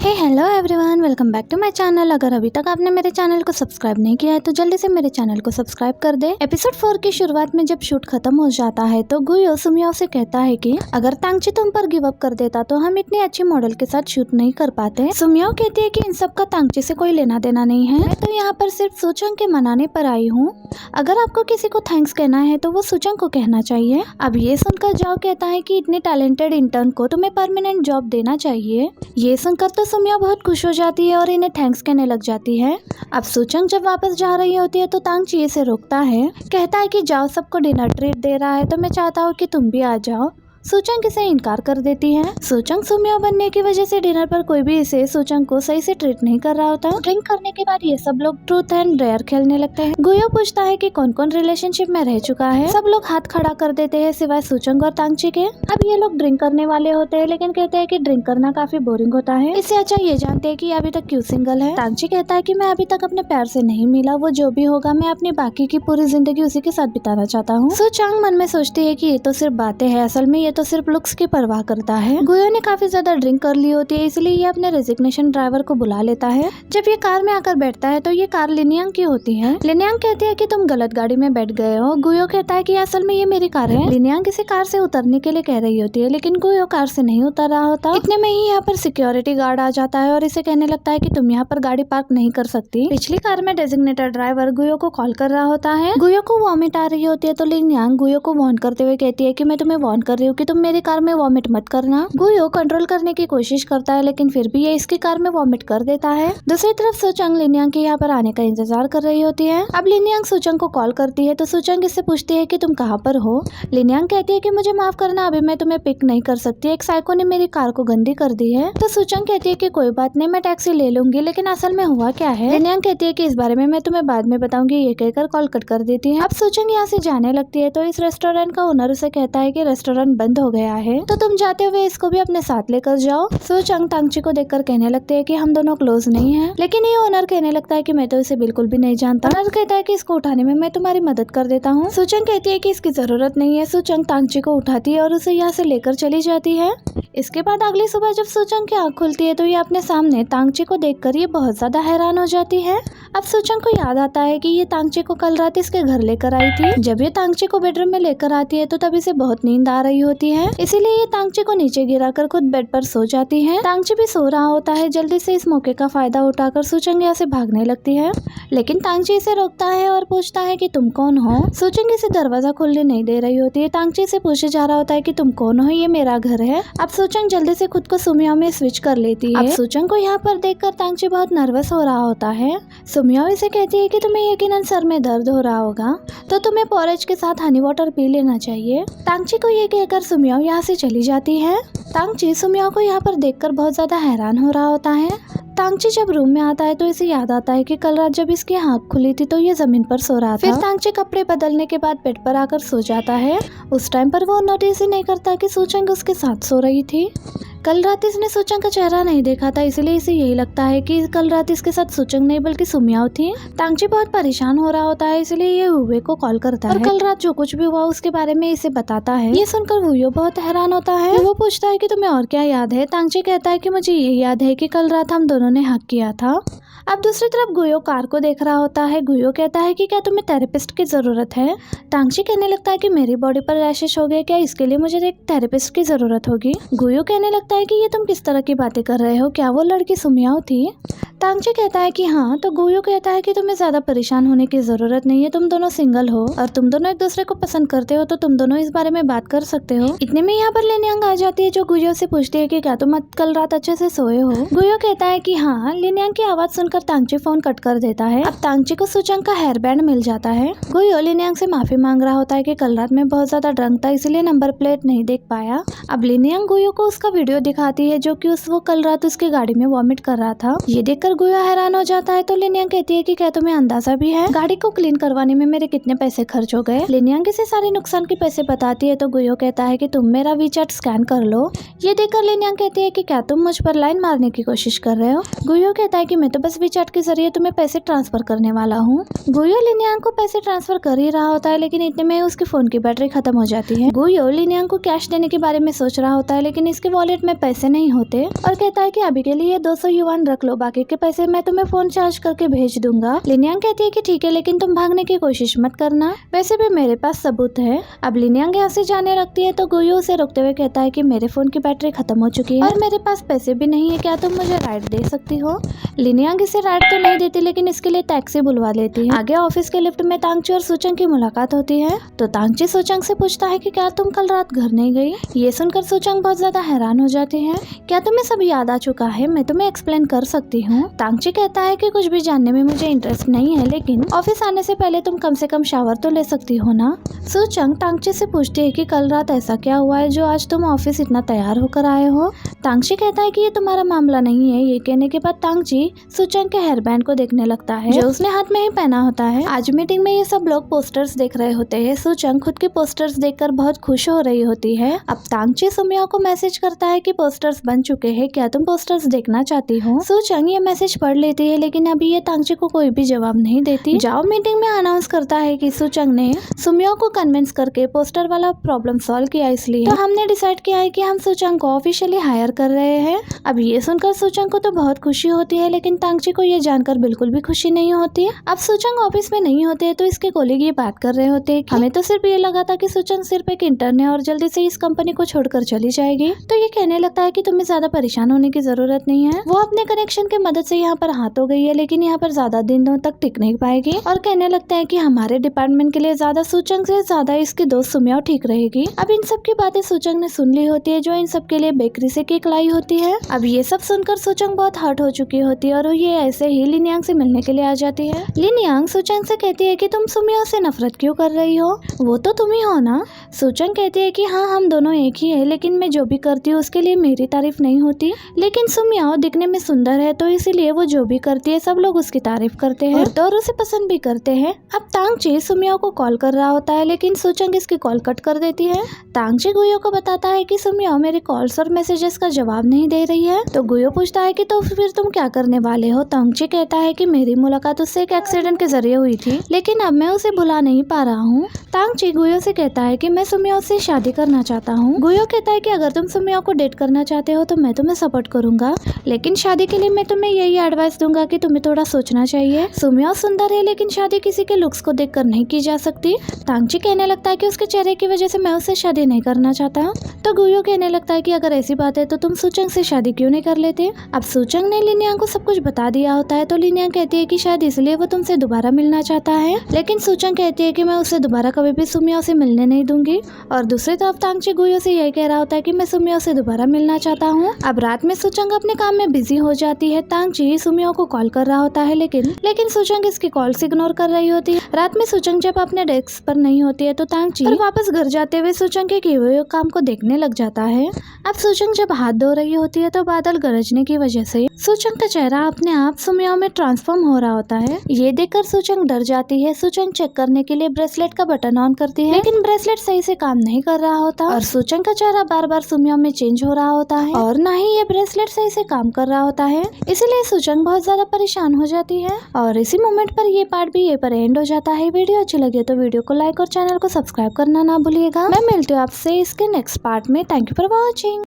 Hey hello everyone, welcome back to my channel. अगर अभी तक आपने मेरे चैनल को सब्सक्राइब नहीं किया है तो जल्दी से मेरे चैनल को सब्सक्राइब कर दे। एपिसोड 4 की शुरुआत में जब शूट खत्म हो जाता है तो गुयो सुमियो से कहता है कि अगर तांगची तुम पर गिव अप कर देता तो हम इतनी अच्छी मॉडल के साथ शूट नहीं कर पाते। सुमियो कहती है कि इन सब का तांगची से कोई लेना देना नहीं है, मैं तो यहाँ पर सिर्फ सुचंग के मनाने पर आई हूँ। अगर आपको किसी को थैंक्स कहना है तो वो सुचंग को कहना चाहिए। अब ये सुनकर जाओ कहता है कि इतने टैलेंटेड इंटर्न को तुम्हें परमानेंट जॉब देना चाहिए। ये सुनकर तो सुमियो बहुत खुश हो जाती है और इन्हें थैंक्स कहने लग जाती है। अब सुचंग जब वापस जा रही होती है तो तांगची इसे रोकता है, कहता है कि जाओ, सबको डिनर ट्रीट दे रहा है तो मैं चाहता हूँ कि तुम भी आ जाओ। सुचंग इसे इनकार कर देती है। सुचंग सुमियो बनने की वजह से डिनर पर कोई भी इसे सुचंग को सही से ट्रीट नहीं कर रहा होता। ड्रिंक करने के बाद ये सब लोग ट्रूथ एंड डेयर खेलने लगते हैं। गुयो पूछता है कि कौन कौन रिलेशनशिप में रह चुका है। सब लोग हाथ खड़ा कर देते हैं सिवाय सुचंग और तांगची के। अब ये लोग ड्रिंक करने वाले होते हैं लेकिन कहते हैं कि ड्रिंक करना काफी बोरिंग होता है, इससे अच्छा ये जानते हैं कि अभी तक क्यों सिंगल है। तांगची कहता है कि मैं अभी तक अपने प्यार से नहीं मिला, वो जो भी होगा मैं अपनी बाकी की पूरी जिंदगी उसी के साथ बिताना चाहता हूँ। सुचंग मन में सोचती है कि ये तो सिर्फ बातें हैं, असल में ये तो सिर्फ लुक्स की परवाह करता है। गुयो ने काफी ज्यादा ड्रिंक कर ली होती है, इसलिए ये अपने रेजिग्नेशन ड्राइवर को बुला लेता है। जब ये कार में आकर बैठता है तो ये कार लिनियांग की होती है। लिनियांग कहती है कि तुम गलत गाड़ी में बैठ गए हो। गुयो कहता है कि असल में ये मेरी कार है। लिनियांग इसे कार से उतरने के लिए कह रही होती है लेकिन गुयो कार से नहीं उतर रहा होता। इतने में ही यहाँ पर सिक्योरिटी गार्ड आ जाता है और इसे कहने लगता है कि तुम यहाँ पर गाड़ी पार्क नहीं कर सकती। पिछली कार में डेजिग्नेटेड ड्राइवर गुयो को कॉल कर रहा होता है। गुयो को वॉमिट आ रही होती है तो लिनियांग गुयो को वार्न करते हुए कहती है कि मैं तुम्हें वार्न कर रही हूँ कि तुम मेरी कार में वॉमिट मत करना। गुयो कंट्रोल करने की कोशिश करता है लेकिन फिर भी ये इसकी कार में वॉमिट कर देता है। दूसरी तरफ सुचंग लिनियांग के यहाँ पर आने का इंतजार कर रही होती है। अब लिनियांग सुचंग को कॉल करती है तो सुचंग इससे पूछती है कि तुम कहाँ पर हो। लिनियांग कहती है कि मुझे माफ करना, अभी मैं तुम्हें पिक नहीं कर सकती, एक साइको ने मेरी कार को गंदी कर दी है। तो सुचंग कहती है कि कोई बात नहीं, मैं टैक्सी ले लूंगी, लेकिन असल में हुआ क्या है। लिनियांग कहती है कि इस बारे में मैं तुम्हें बाद में बताऊंगी, ये कहकर कॉल कट कर देती है। अब सुचंग यहाँ से जाने लगती है तो इस रेस्टोरेंट का ओनर उसे कहता है कि रेस्टोरेंट बंद हो गया है तो तुम जाते हुए इसको भी अपने साथ लेकर जाओ। सुचंग तांगची को देखकर कहने लगते हैं कि हम दोनों क्लोज नहीं हैं, लेकिन ये ओनर कहने लगता है कि मैं तो इसे बिल्कुल भी नहीं जानता। ओनर कहता है कि इसको उठाने में मैं तुम्हारी मदद कर देता हूँ। सुचंग कहती है कि इसकी जरूरत नहीं है। सुचंग तांगची को उठाती है और उसे यहाँ से लेकर चली जाती है। इसके बाद अगली सुबह जब सुचंग की आँख खुलती है तो ये अपने सामने तांगची को देखकर ये बहुत ज्यादा हैरान हो जाती है। अब सुचंग को याद आता है कि ये तांगची को कल रात इसके घर लेकर आई थी। जब ये तांगची को बेडरूम में लेकर आती है तो तब इसे बहुत नींद आ रही होती है, इसीलिए ये तांगची को नीचे गिराकर खुद बेड पर सो जाती है। तांगची भी सो रहा होता है। जल्दी से इस मौके का फायदा उठाकर सुचंग यहाँ से भागने लगती है, लेकिन तांगची इसे रोकता है और पूछता है कि तुम कौन हो। सुचंग इसे दरवाजा खोलने नहीं दे रही होती है। तांगची से पूछे जा रहा होता है कि तुम कौन हो, ये मेरा घर है। अब सुचंग जल्दी से खुद को सुमियो में स्विच कर लेती है। अब सुचंग को यहाँ पर देखकर तांगची बहुत नर्वस हो रहा होता है। सुमियो इसे कहती है कि तुम्हें यकीनन सर में दर्द हो रहा होगा तो तुम्हें पोरेज के साथ हनी वाटर पी लेना चाहिए। तांगची को ये कहकर सुमियो यहाँ से चली जाती है। तांगची सुमियो को यहाँ पर देखकर बहुत ज्यादा हैरान हो रहा होता है। तांगची जब रूम में आता है तो इसे याद आता है कि कल रात जब इसकी आँख खुली थी तो ये जमीन पर सो रहा था। फिर तांगची कपड़े बदलने के बाद बेड पर आकर सो जाता है। उस टाइम पर वो नोटिस ही नहीं करता कि सुचंग उसके साथ सो रही थी। कल रात इसने सुचंग का चेहरा नहीं देखा था, इसलिए इसे यही लगता है कि कल रात इसके साथ सुचंग नहीं बल्कि सुमियो थी। तांगची बहुत परेशान हो रहा होता है, इसलिए ये हुए को कॉल करता है और कल रात जो कुछ भी हुआ उसके बारे में इसे बताता है। ये सुनकर हुयो बहुत हैरान होता है। वो पूछता है कि तुम्हें और क्या याद है। तांगची कहता है कि मुझे ये याद है कि कल रात हम दोनों ने हक किया था। अब दूसरी तरफ गुयो कार को देख रहा होता है। गुयो कहता है कि क्या तुम्हें थेरेपिस्ट की जरूरत है। तांगची कहने लगता है कि मेरी बॉडी पर रैशेस हो गए, क्या इसके लिए मुझे एक थेरेपिस्ट की जरूरत होगी। गुयो कहने लगता है कि ये तुम किस तरह की बातें कर रहे हो, क्या वो लड़की सुमियो थी। तांगची कहता है कि हाँ, तो गुयो कहता है कि तुम्हें ज्यादा परेशान होने की जरूरत नहीं है, तुम दोनों सिंगल हो और तुम दोनों एक दूसरे को पसंद करते हो तो तुम दोनों इस बारे में बात कर सकते हो। इतने में यहाँ पर लिनियांग आ जाती है जो गुयो से पूछती है कि क्या तुम कल रात अच्छे से सोए हो। गुयो कहता है कि हाँ। लिनियांग की आवाज सुनकर तांगची फोन कट कर देता है। अब तांगची को सुचंग का हेयर बैंड मिल जाता है। गुयो लिनियांग से माफी मांग रहा होता है कि कल रात में बहुत ज्यादा ड्रंक था इसलिए नंबर प्लेट नहीं देख पाया। अब लिनियांग गुयो को उसका वीडियो दिखाती है जो कि वो कल रात उसकी गाड़ी में वॉमिट कर रहा था। ये देख देखकर गुयो हैरान हो जाता है। तो लिनियांग कहती है कि क्या तुम्हें अंदाजा भी है गाड़ी को क्लीन करवाने में मेरे कितने पैसे खर्च हो गए। लिनियांग इसे सारे नुकसान के पैसे बताती है तो गुयो कहता है कि तुम मेरा वीचैट स्कैन कर लो। ये देखकर लिनियांग कहती है कि क्या तुम मुझ पर लाइन मारने की कोशिश कर रहे हो। गुयो कहता है कि मैं तो बस वीचैट के जरिए तुम्हें पैसे ट्रांसफर करने वाला हूँ। गुयो लिनियांग को पैसे ट्रांसफर कर ही रहा होता है लेकिन इतने में उसके फोन की बैटरी खत्म हो जाती है। गुयो लिनियांग को कैश देने के बारे में सोच रहा होता है लेकिन इसके वॉलेट में पैसे नहीं होते और कहता है कि अभी के लिए 200 युआन रख लो, बाकी के पैसे मैं तुम्हें फोन चार्ज करके भेज दूंगा। लिनियांग कहती है कि ठीक है लेकिन तुम भागने की कोशिश मत करना, वैसे भी मेरे पास सबूत है। अब लिनियांग यहाँ से जाने लगती है तो गुयो उसे रोकते हुए कहता है कि मेरे फोन की बैटरी खत्म हो चुकी है और मेरे पास पैसे भी नहीं है, क्या तुम मुझे राइड दे सकती हो। लिनियांग इसे राइड तो नहीं देती लेकिन इसके लिए टैक्सी बुलवा लेती है। आगे ऑफिस के लिफ्ट में तांगची और सूचंग की मुलाकात होती है तो तांगची सूचंग से पूछता है कि क्या तुम कल रात घर नहीं गई। ये सुनकर सूचंग बहुत ज्यादा हैरान हो जाती है। क्या तुम्हें सब याद आ चुका है, मैं तुम्हें एक्सप्लेन कर सकती हूँ। तांगची कहता है कि कुछ भी जानने में मुझे इंटरेस्ट नहीं है लेकिन ऑफिस आने से पहले तुम कम से कम शावर तो ले सकती हो ना। सूचंग तांगची से पूछती है कि कल रात ऐसा क्या हुआ है जो आज तुम ऑफिस इतना तैयार होकर आए हो। तांगची कहता है कि ये तुम्हारा मामला नहीं है। ये कहने के बाद तांगची सूचंग के हेयर बैंड को देखने लगता है जो उसने हाथ में ही पहना होता है। आज मीटिंग में ये सब लोग पोस्टर्स देख रहे होते हैं। सूचंग खुद के पोस्टर्स देखकर बहुत खुश हो रही होती है। अब तांगची सुमियो को मैसेज करता है कि पोस्टर्स बन चुके हैं, क्या तुम पोस्टर्स देखना चाहती हो। सूचंग ये मैसेज पढ़ लेती है लेकिन अभी ये तांगची को कोई भी जवाब नहीं देती। जाओ मीटिंग में अनाउंस करता है कि सूचंग ने सुमियो को कन्विंस करके पोस्टर वाला प्रॉब्लम सॉल्व किया, इसलिए तो हमने डिसाइड किया है कि हम सूचंग को ऑफिशियली हायर कर रहे हैं। अब ये सुनकर सूचंग को तो बहुत खुशी होती है लेकिन तांगची को ये जानकर बिल्कुल भी खुशी नहीं होती है। अब सूचंग ऑफिस में नहीं होते तो इसके कोलीग ये बात कर रहे होते हैं कि हमें तो सिर्फ ये लगा था कि सूचंग सिर्फ एक इंटर्न है और जल्दी से इस कंपनी को छोड़कर चली जाएगी। तो ये कहने लगता है कि तुम्हें ज्यादा परेशान होने की जरूरत नहीं है, वो अपने कनेक्शन की मदद से यहाँ पर हाथ हो गई है लेकिन यहाँ पर ज्यादा दिनों तक टिक नहीं पाएगी। और कहने लगता है कि हमारे डिपार्टमेंट के लिए ज्यादा सूचंग से ज्यादा इसकी दोस्त सुमियो ठीक रहेगी। अब इन सब की बातें सूचंग ने सुन ली होती है जो इन सब के लिए बेकरी से केक लाई होती है। अब ये सब सुनकर सूचंग बहुत हर्ट हो चुकी होती है और ये ऐसे ही लिनियांग से मिलने के लिए आ जाती है। लिनियांग सूचंग से कहती है कि तुम सुमियो से नफरत क्यों कर रही हो, वो तो तुम ही हो ना। सूचंग कहती है कि हाँ हम दोनों एक ही है लेकिन मैं जो भी करती हूँ उसके लिए मेरी तारीफ नहीं होती, लेकिन सुमियो दिखने में सुंदर है तो इसीलिए वो जो भी करती है सब लोग उसकी तारीफ करते हैं और उसे पसंद भी करते हैं। अब तांगची सुमियो को कॉल कर रहा होता है लेकिन सूचंग इसकी कॉल कट कर देती है। तांगची गुयो को बताता है कि सुमियो मेरे कॉल्स और मैसेजेस का जवाब नहीं दे रही है तो गुयो पूछता है कि तो फिर तुम क्या करने वाले हो। तांगची कहता है कि मेरी मुलाकात उससे एक एक्सीडेंट के जरिए हुई थी लेकिन अब मैं उसे भुला नहीं पा रहा हूँ। तांगची गुयो से कहता है कि मैं सुमियो से शादी करना चाहता हूँ। गुयो कहता है कि अगर तुम सुमियो को डेट करना चाहते हो तो मैं तुम्हें सपोर्ट करूंगा लेकिन शादी के लिए मैं तुम्हें यही एडवाइस दूंगा कि तुम्हें थोड़ा सोचना चाहिए। सुमियो सुंदर है लेकिन शादी किसी के लुक्स को देखकर नहीं की जा सकती। तांगची कहने लगता है कि उसके चेहरे की वजह से मैं उससे शादी नहीं करना चाहता तो गुयो कहने लगता है कि अगर ऐसी बात है तो तुम सूचंग से शादी क्यों नहीं कर लेते। अब सूचंग ने लिनियांग को सब कुछ बता दिया होता है तो लिनियांग कहती है कि शायद इसलिए वो तुमसे दोबारा मिलना चाहता है लेकिन सूचंग कहती है कि मैं उसे दोबारा कभी भी सुमियो से मिलने नहीं दूंगी। और दूसरी तरफ तांगची गुयो से यही कह रहा होता है कि मैं सुमियो से दोबारा मिलना चाहता हूँ। अब रात में सूचंग अपने काम में बिजी हो जाती है। तांगची सुमियो को कॉल कर रहा होता है लेकिन सूचंग इसकी कॉल्स इग्नोर कर रही होती है। रात में सूचंग जब अपने डेस्क पर नहीं होती है तो तांगची वापस घर जाते हुए सूचंग के किए हुए काम को देखने लग जाता है। अब सूचंग जब हाथ धो रही होती है तो बादल गरजने की वजह से सूचंग का चेहरा अपने आप सुमियो में ट्रांसफॉर्म हो रहा होता है। ये देखकर सूचंग डर जाती है। सूचंग चेक करने के लिए ब्रेसलेट का बटन ऑन करती है लेकिन ब्रेसलेट सही से काम नहीं कर रहा होता और सूचंग का चेहरा बार बार सुमियो में चेंज हो रहा होता है और न ही ये ब्रेसलेट सही से काम कर रहा होता है। इसीलिए सूचंग बहुत ज्यादा परेशान हो जाती है और इसी मोमेंट पर ये पार्ट भी ये पर एंड हो जाता है। वीडियो अच्छी लगे तो वीडियो को लाइक और चैनल को सब्सक्राइब करना ना भूलिएगा। मैं मिलती हूँ आपसे इसके नेक्स्ट पार्ट में। Thank you for watching.